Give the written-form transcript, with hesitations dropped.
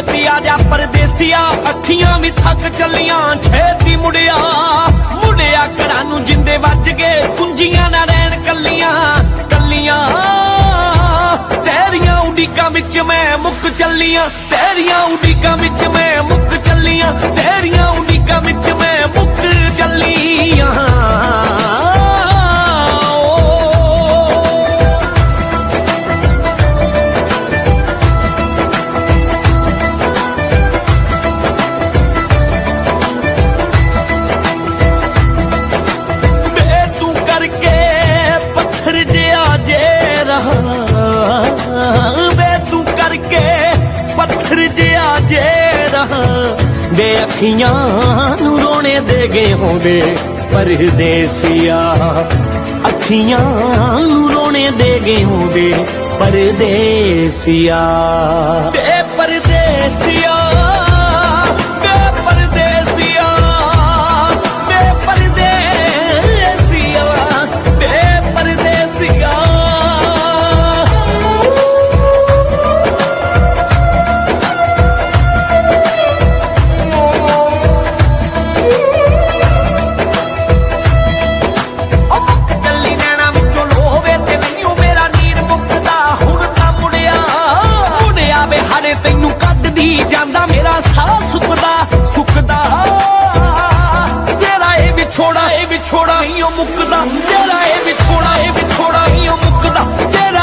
ਛੇਤੀ ਆ ਜਾ ਪਰਦੇਸੀਆ, ਅੱਖੀਆਂ ਵੀ ਥੱਕ ਚੱਲੀਆਂ, ਛੇਤੀ ਮੁੜਿਆ ਮੁੜਿਆ ਘਰਾਂ ਨੂੰ ਜਿੰਦੇ ਵੱਜ ਗਏ, ਕੁੰਜੀਆਂ ਨਾ ਰਹਿਣ ਕੱਲੀਆਂ ਕੱਲੀਆਂ। ਤੇਰੀਆਂ ਉਡੀਕਾਂ ਵਿੱਚ ਮੈਂ ਮੁੱਕ ਚੱਲੀਆਂ, ਤੇਰੀਆਂ ਉਡੀਕਾਂ ਵਿੱਚ ਮੈਂ ਮੁੱਕ ਚੱਲੀਆਂ, ਤੇਰੀਆਂ ਉਡੀਕਾਂ ਵਿੱਚ ਮੈਂ ਮੁੱਕ ਚੱਲੀਆਂ। बे अखियां नू रोने दे गए होंदे परदेसिया, अखियां नू रोने दे गए होंदे परदेसिया। बे परदेसिया बे परदेसिया बे परदेसिया बे परदेसिया। ਤੈਨੂੰ ਕੱਢਦੀ ਜਾਂਦਾ ਮੇਰਾ ਸਾਹ ਸੁੱਕਦਾ ਸੁੱਕਦਾ, ਤੇਰਾ ਇਹ ਵਿਛੋੜਾ ਨਹੀਂ ਉਹ ਮੁੱਕਦਾ, ਤੇਰਾ ਇਹ ਵਿਛੋੜਾ ਨਹੀਂ ਉਹ ਮੁੱਕਦਾ, ਤੇਰਾ